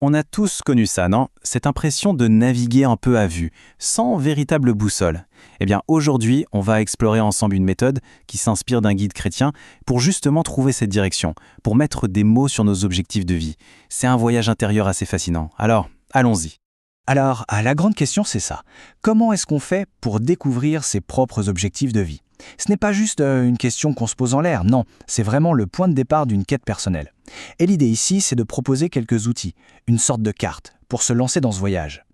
On a tous connu ça, non? Cette impression de naviguer un peu à vue, sans véritable boussole. Eh bien, aujourd'hui, on va explorer ensemble une méthode qui s'inspire d'un guide chrétien pour justement trouver cette direction, pour mettre des mots sur nos objectifs de vie. C'est un voyage intérieur assez fascinant. Alors, allons-y. Alors, la grande question, c'est ça. Comment est-ce qu'on fait pour découvrir ses propres objectifs de vie? Ce n'est pas juste une question qu'on se pose en l'air, non, c'est vraiment le point de départ d'une quête personnelle. Et l'idée ici, c'est de proposer quelques outils, une sorte de carte, pour se lancer dans ce voyage.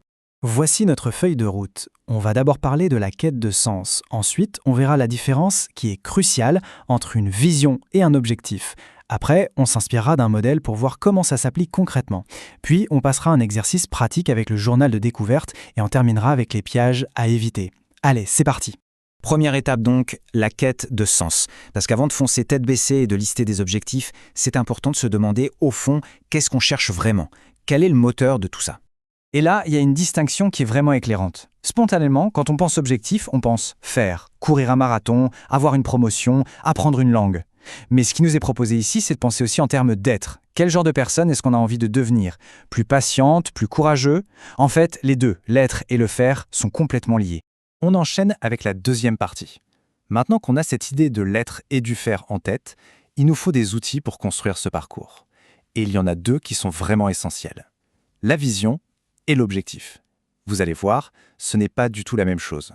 Voici notre feuille de route. On va d'abord parler de la quête de sens. Ensuite, on verra la différence qui est cruciale entre une vision et un objectif. Après, on s'inspirera d'un modèle pour voir comment ça s'applique concrètement. Puis, on passera un exercice pratique avec le journal de découverte et on terminera avec les pièges à éviter. Allez, c'est parti! Première étape donc, la quête de sens. Parce qu'avant de foncer tête baissée et de lister des objectifs, c'est important de se demander, au fond, qu'est-ce qu'on cherche vraiment? Quel est le moteur de tout ça? Et là, il y a une distinction qui est vraiment éclairante. Spontanément, quand on pense objectif, on pense faire, courir un marathon, avoir une promotion, apprendre une langue. Mais ce qui nous est proposé ici, c'est de penser aussi en termes d'être. Quel genre de personne est-ce qu'on a envie de devenir? Plus patiente, plus courageux? En fait, les deux, l'être et le faire, sont complètement liés. On enchaîne avec la deuxième partie. Maintenant qu'on a cette idée de l'être et du faire en tête, il nous faut des outils pour construire ce parcours. Et il y en a deux qui sont vraiment essentiels. La vision et l'objectif. Vous allez voir, ce n'est pas du tout la même chose.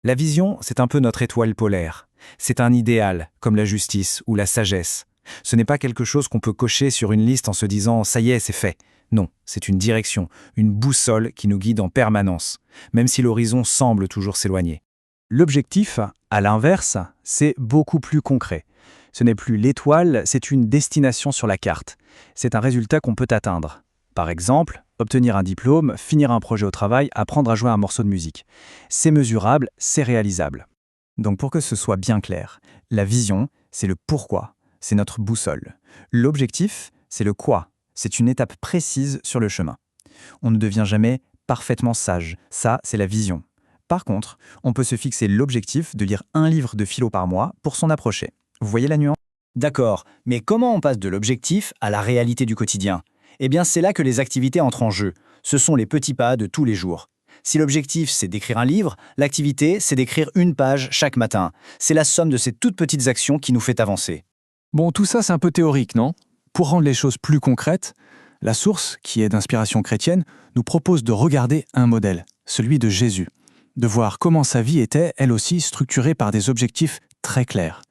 La vision, c'est un peu notre étoile polaire. C'est un idéal, comme la justice ou la sagesse. Ce n'est pas quelque chose qu'on peut cocher sur une liste en se disant « ça y est, c'est fait ». Non, c'est une direction, une boussole qui nous guide en permanence, même si l'horizon semble toujours s'éloigner. L'objectif, à l'inverse, c'est beaucoup plus concret. Ce n'est plus l'étoile, c'est une destination sur la carte. C'est un résultat qu'on peut atteindre. Par exemple, obtenir un diplôme, finir un projet au travail, apprendre à jouer un morceau de musique. C'est mesurable, c'est réalisable. Donc pour que ce soit bien clair, la vision, c'est le pourquoi, c'est notre boussole. L'objectif, c'est le quoi. C'est une étape précise sur le chemin. On ne devient jamais parfaitement sage. Ça, c'est la vision. Par contre, on peut se fixer l'objectif de lire un livre de philo par mois pour s'en approcher. Vous voyez la nuance? D'accord, mais comment on passe de l'objectif à la réalité du quotidien? Eh bien, c'est là que les activités entrent en jeu. Ce sont les petits pas de tous les jours. Si l'objectif, c'est d'écrire un livre, l'activité, c'est d'écrire une page chaque matin. C'est la somme de ces toutes petites actions qui nous fait avancer. Bon, tout ça, c'est un peu théorique, non? Pour rendre les choses plus concrètes, la source, qui est d'inspiration chrétienne, nous propose de regarder un modèle, celui de Jésus, de voir comment sa vie était, elle aussi, structurée par des objectifs très clairs.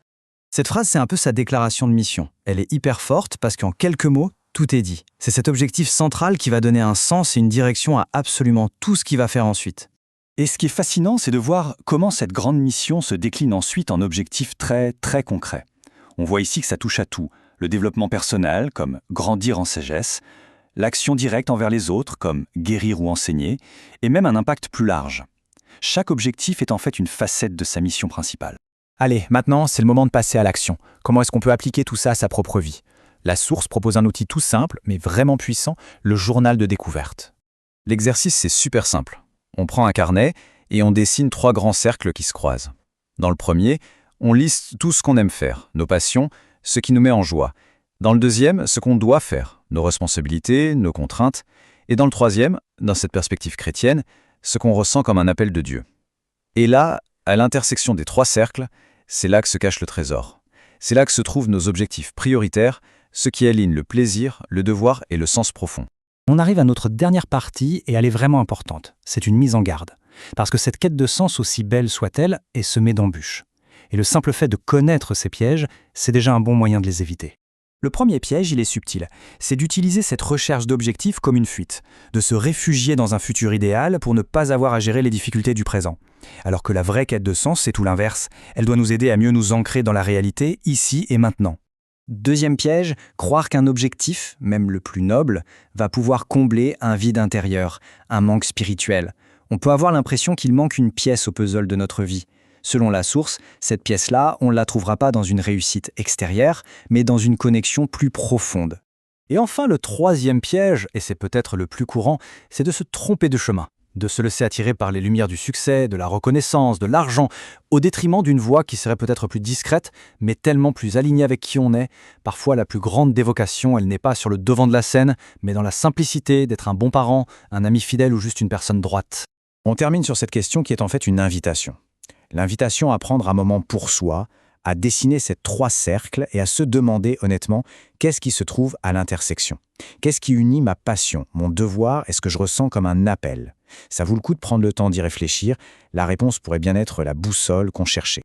Cette phrase, c'est un peu sa déclaration de mission. Elle est hyper forte parce qu'en quelques mots, tout est dit. C'est cet objectif central qui va donner un sens et une direction à absolument tout ce qu'il va faire ensuite. Et ce qui est fascinant, c'est de voir comment cette grande mission se décline ensuite en objectifs très, très concrets. On voit ici que ça touche à tout. Le développement personnel, comme grandir en sagesse, l'action directe envers les autres, comme guérir ou enseigner, et même un impact plus large. Chaque objectif est en fait une facette de sa mission principale. Allez, maintenant, c'est le moment de passer à l'action. Comment est-ce qu'on peut appliquer tout ça à sa propre vie? La source propose un outil tout simple, mais vraiment puissant, le journal de découverte. L'exercice, c'est super simple. On prend un carnet et on dessine 3 grands cercles qui se croisent. Dans le premier, on liste tout ce qu'on aime faire, nos passions, ce qui nous met en joie. Dans le deuxième, ce qu'on doit faire, nos responsabilités, nos contraintes. Et dans le troisième, dans cette perspective chrétienne, ce qu'on ressent comme un appel de Dieu. Et là, à l'intersection des 3 cercles, c'est là que se cache le trésor. C'est là que se trouvent nos objectifs prioritaires, ce qui aligne le plaisir, le devoir et le sens profond. On arrive à notre dernière partie et elle est vraiment importante. C'est une mise en garde. Parce que cette quête de sens, aussi belle soit-elle, est semée d'embûches. Et le simple fait de connaître ces pièges, c'est déjà un bon moyen de les éviter. Le premier piège, il est subtil. C'est d'utiliser cette recherche d'objectifs comme une fuite, de se réfugier dans un futur idéal pour ne pas avoir à gérer les difficultés du présent. Alors que la vraie quête de sens, c'est tout l'inverse. Elle doit nous aider à mieux nous ancrer dans la réalité, ici et maintenant. Deuxième piège, croire qu'un objectif, même le plus noble, va pouvoir combler un vide intérieur, un manque spirituel. On peut avoir l'impression qu'il manque une pièce au puzzle de notre vie. Selon la source, cette pièce-là, on ne la trouvera pas dans une réussite extérieure, mais dans une connexion plus profonde. Et enfin, le troisième piège, et c'est peut-être le plus courant, c'est de se tromper de chemin. de se laisser attirer par les lumières du succès, de la reconnaissance, de l'argent, au détriment d'une voie qui serait peut-être plus discrète, mais tellement plus alignée avec qui on est. Parfois, la plus grande des vocations, elle n'est pas sur le devant de la scène, mais dans la simplicité d'être un bon parent, un ami fidèle ou juste une personne droite. On termine sur cette question qui est en fait une invitation. L'invitation à prendre un moment pour soi, à dessiner ces 3 cercles et à se demander honnêtement qu'est-ce qui se trouve à l'intersection. Qu'est-ce qui unit ma passion, mon devoir et ce que je ressens comme un appel? Ça vaut le coup de prendre le temps d'y réfléchir. La réponse pourrait bien être la boussole qu'on cherchait.